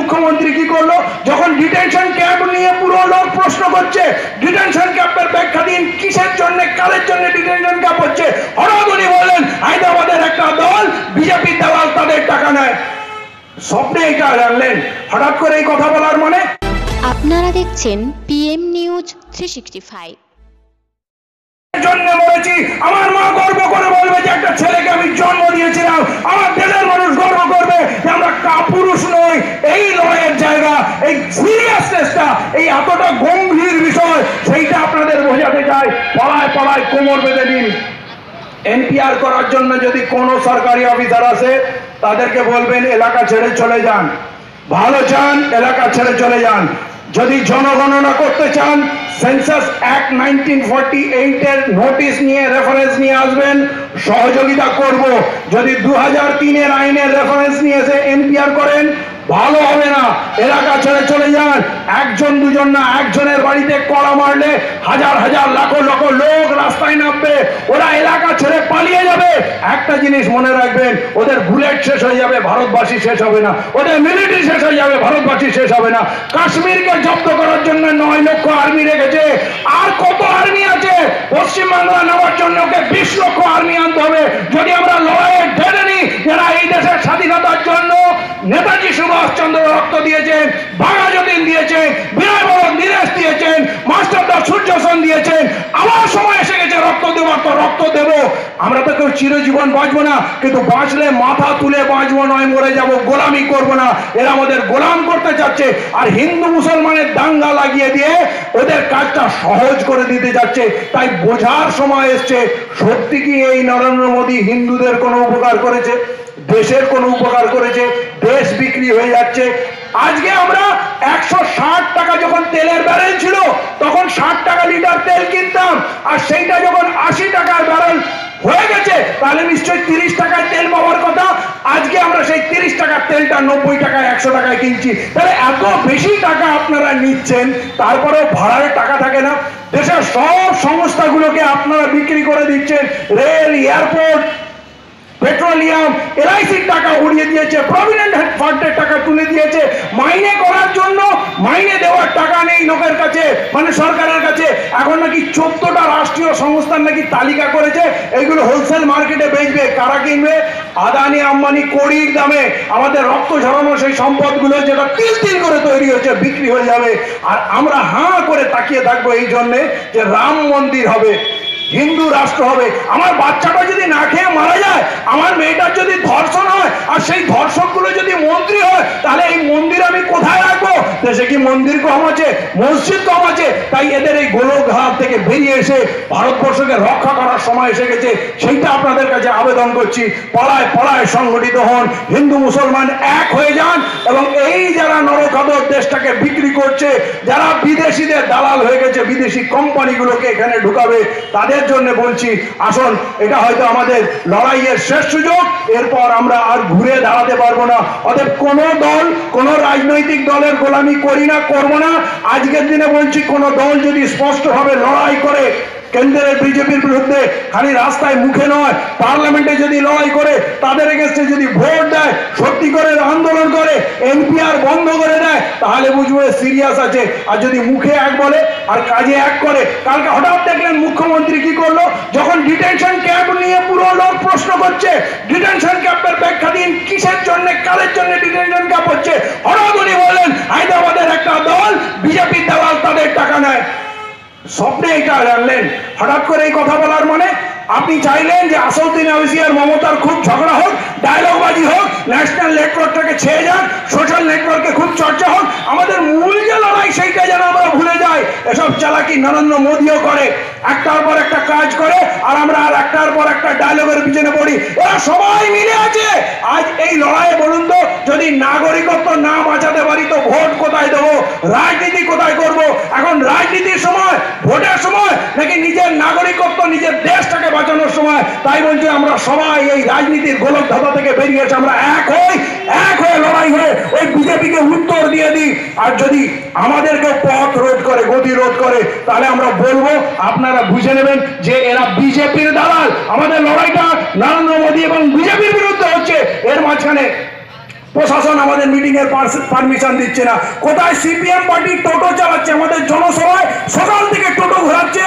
মুখ্যমন্ত্রী কি করলো, যখন ডিটেনশন ক্যাম্প নিয়ে পুরো লোক প্রশ্ন করছে, ডিটেনশন ক্যাম্পের ব্যাখ্যা দিন, কিসের জন্য কাদের জন্য ডিটেনশন ক্যাম্প হচ্ছে, হঠাৎ উনি বললেন হায়দ্রাবাদের একটা দল বিজেপি দালাল তাদের টাকা নেয়। স্বপ্নে এটা জানলেন হঠাৎ করে এই কথা বলার মানে? আপনারা দেখছেন PM নিউজ 365। জন্য বলেছি, আমার মা গর্ব করে বলবে যে একটা ছেলেকে আমি জন্ম দিয়েছিলাম, আমার দেশের মানুষ গর্ব করবে যে আমরা কাপুরুষ নই। এই লড়াইয়ের জায়গা, এই সিরিয়াসনেসটা, এই এতটা গম্ভীর বিষয়, সেইটা আপনাদের বোঝাতে চাই। পড়ায় পড়ায় কোমর বেঁধে দিন। এনপিআর করার জন্য যদি কোনো সরকারি অফিসার আসে, তাদেরকে বলবেন এলাকা ছেড়ে চলে যান। ভালো চান, এলাকা ছেড়ে চলে যান। যদি জনগণনা করতে চান, সেন্সাস অ্যাক্ট 1948 এর নোটিশ নিয়ে, রেফারেন্স নিয়ে আসবেন, সহযোগিতা করব। যদি 2003 এর আইনের রেফারেন্স নিয়ে এসে এনপিআর করেন, ভালো হবে না। এলাকা ছেড়ে চলে যান। একজন দুজন না, একজনের বাড়িতে কড়া মারলে হাজার হাজার লাখো লাখো লোক রাস্তায় নামবে, ওরা এলাকা ছেড়ে পালিয়ে যাবে। একটা জিনিস মনে রাখবেন, ওদের বুলেট শেষ হয়ে যাবে, ভারতবাসী শেষ হবে না। ওদের মিলিটারি শেষ হয়ে যাবে, ভারতবাসী শেষ হবে না। কাশ্মীরকে জব্দ করার জন্য 9 লক্ষ আর্মি রেখেছে, আর কত আর্মি আছে? পশ্চিমবাংলা নেওয়ার জন্য ওকে 20 লক্ষ আর্মি আনতে হবে। যদি আমরা লড়াইয়ে ঢেলে নিই, যারা এই দেশের স্বাধীনতার জন্য নেতাজি সুভাষচন্দ্র রক্ত দিয়েছেন, বাঘা যতীন দিয়েছেন, বিনয় বাদল দীনেশ দিয়েছেন, মাস্টারদা সূর্য সেন দিয়েছেন, আমার সময় এসে গেছে রক্ত দেওয়ার, তো রক্ত দেব। আমরা তো কেউ চিরজীবন বাঁচবো না, কিন্তু বাঁচলে মাথা তুলে বাঁচবো, নয় মরে যাব। গোলামি করবো না। এরা আমাদের গোলাম করতে চাচ্ছে, আর হিন্দু মুসলমানের দাঙ্গা লাগিয়ে দিয়ে ওদের কাজটা সহজ করে দিতে যাচ্ছে। তাই বোঝার সময় এসছে, সত্যি কি এই নরেন্দ্র মোদী হিন্দুদের কোনো উপকার করেছে? দেশের কোনো উপকার করেছে? দেশ বিক্রি হয়ে যাচ্ছে। আজকে আমরা 160 টাকা যখন তেলের ব্যারেল ছিল, তখন 60 টাকা লিটার তেল কিনতাম, আর সেইটা যখন 80 টাকার ব্যারেল হয়ে গেছে, তাহলে নিশ্চয়ই 30 টাকায় তেল পাওয়ার কথা। আজকে আমরা সেই 30 টাকার তেলটা 90 টাকায়, 100 টাকায় কিনছি। তাহলে এত বেশি টাকা আপনারা নিচ্ছেন, তারপরেও ভাড়ার টাকা থাকে না। দেশের সব সংস্থাগুলোকে আপনারা বিক্রি করে দিচ্ছেন। রেল, এয়ারপোর্ট, পেট্রোলিয়াম, এলআইসির টাকা উড়িয়ে দিয়েছে, প্রভিডেন্ট ফান্ডের টাকা তুলে দিয়েছে। মাইনে করার জন্য মাইনে দেওয়ার টাকা নেই লোকের কাছে, মানে সরকারের কাছে। এখন নাকি 14টা রাষ্ট্রীয় সংস্থার নাকি তালিকা করেছে, এইগুলো হোলসেল মার্কেটে বেচবে। কারা কিনবে? আদানি আম্বানি কোটির দামে আমাদের রক্ত ঝরানো সেই সম্পদগুলো, যেটা তিল তিল করে তৈরি হচ্ছে, বিক্রি হয়ে যাবে। আর আমরা হাঁ করে তাকিয়ে থাকবো এই জন্যে যে রাম মন্দির হবে, হিন্দু রাষ্ট্র হবে। আমার বাচ্চাটা যদি না খেয়ে মারা যায়, আমার মেয়েটার যদি ধর্ষণ হয়, আর সেই ধর্ষকগুলো যদি মন্ত্রী হয়, তাহলে এই মন্দির আমি কোথায় রাখবো? দেশে কি মন্দির কম আছে? মসজিদ কম আছে? তাই এদের এই গোলকধাঁধ থেকে বেরিয়ে এসে ভারতবর্ষকে রক্ষা করার সময় এসে গেছে। সেইটা আপনাদের কাছে আবেদন করছি, পাড়ায় পাড়ায় সংগঠিত হন, হিন্দু মুসলমান এক হয়ে যান। এবং এই যারা নরখাদক দেশটাকে বিক্রি করছে, যারা বিদেশিদের দালাল হয়ে গেছে, বিদেশি কোম্পানিগুলোকে এখানে ঢুকাবে, তাদের জন্য বলছি, আসুন, এটা হয়তো আমাদের লড়াইয়ের শেষ সুযোগ। এরপর আমরা আর ঘুরে দাঁড়াতে পারবো না। অতএব কোন দল, কোন রাজনৈতিক দলের গোলামি করি না, করবো না। আজকের দিনে বলছি, কোন দল যদি স্পষ্টভাবে লড়াই করে কেন্দ্রের বিজেপির বিরুদ্ধে, খালি রাস্তায় মুখে নয়, পার্লামেন্টে যদি লড়াই করে, তাদের এগেন্স্টে যদি ভোট দেয়, সত্যি করে আন্দোলন করে, এনপিআর বন্ধ করে দেয়, তাহলে বুঝবো সিরিয়াস আছে। আর যদি মুখে এক বলে আর কাজে এক করে, কালকে হঠাৎ দেখলেন মুখ্যমন্ত্রী কি করলো, যখন ডিটেনশন ক্যাম্প নিয়ে পুরো লোক প্রশ্ন করছে, ডিটেনশন ক্যাম্পের ব্যাখ্যা দিন, কিসের জন্য কাদের জন্য ডিটেনশন ক্যাম্প হচ্ছে, হঠাৎ উনি বললেন হায়দ্রাবাদের একটা দল বিজেপি দালাল তাদের টাকা নেয়। স্বপ্নে এটা জানলেন হঠাৎ করে এই কথা বলার মানে? আপনি চাইলেন যে আসাদুদ্দিন ওয়াইসি আর মমতার খুব ঝগড়া হোক, ডায়লগবাজি হোক, ন্যাশনাল নেটওয়ার্কটাকে ছেয়ে যান, সোশ্যাল নেটওয়ার্কে খুব চর্চা হোক। আমাদের মূল যে লড়াই, সেইটা যেন আমরা ভুলে যাই। এসব চালাকি নরেন্দ্র মোদীও করে, একটার পর একটা কাজ করে, আর আমরা আর একটার পর একটা ডায়লগের পিছনে পড়ি। এরা সবাই মিলে আছে। আজ এই লড়াইয়ে বলুন তো, যদি নাগরিকত্ব না বাঁচাতে পারি, তো ভোট কোথায় দেবো, রাজনীতি কোথায় করব? এখন রাজনীতির সময়, ভোটের সময়, নাকি নিজের নাগরিকত্ব, নিজের দেশটাকে বাঁচানোর সময়? তাই বলছি, আমরা সবাই এই রাজনীতির গোলকধাঁধা থেকে বেরিয়ে এসে আমরা এক হয়ে লড়াই হয়ে ওই বিজেপিকে উত্তর দিয়ে দিই। আর যদি আমাদেরকে পথ রোধ করে, গতি রোধ করে, তাহলে আমরা বলবো, আপনারা বুঝে নেবেন যে এরা বিজেপির দালাল। আমাদের লড়াইটা নরেন্দ্র মোদী এবং বিজেপির বিরুদ্ধে হচ্ছে। এর মাঝখানে প্রশাসন আমাদের মিটিং এর পারমিশন দিচ্ছে না। কোথায় সিপিএম পার্টি টোটো চালাচ্ছে, আমাদের জনসভায় সকাল থেকে টোটো ঘোরাচ্ছে,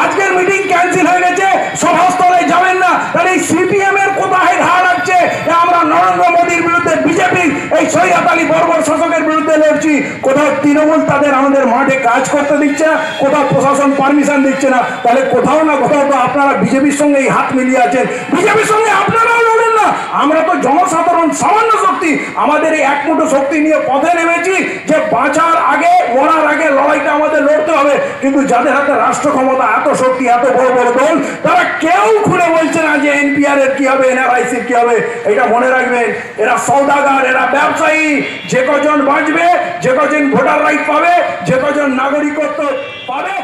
আজকের মিটিং ক্যান্সেল হয়ে গেছে, সভাস্থলে যাবেন না। তাহলে এই সিপিএম এর কোথায় ঘা লাগছে? আমরা নরেন্দ্র মোদীর বিরুদ্ধে, বিজেপি এই সৈয়দ বর্বর শাসকের বিরুদ্ধে লড়ছি। কোথাও তৃণমূল তাদের আমাদের মাঠে কাজ করতে দিচ্ছে না, কোথাও প্রশাসন পারমিশন দিচ্ছে না। তাহলে কোথাও না কোথাও তো আপনারা বিজেপির সঙ্গে এই হাত মিলিয়ে আছেন, বিজেপির সঙ্গে আপনারাও লড়েন না। আমরা তো জনসাধারণ সামান্য শক্তি, আমাদের এই এক মুঠো শক্তি নিয়ে পথে নেমেছি যে বাঁচার আগে, মরার আগে লড়াইটা আমাদের লড়তে হবে। কিন্তু যাদের হাতে রাষ্ট্র ক্ষমতা, এত শক্তি, এত বড় বড় দল, তারা কেউ খুলে বলছে না যে এনপিআর এর কি হবে, এনআরআইসির কি হবে। এটা মনে রাখবেন, এরা সওদাগার, এরা ব্যবসায়ী। যে কজন বাঁচবে, যে কজন ভোটার রাইট পাবে, যে কজন নাগরিকত্ব পাবে,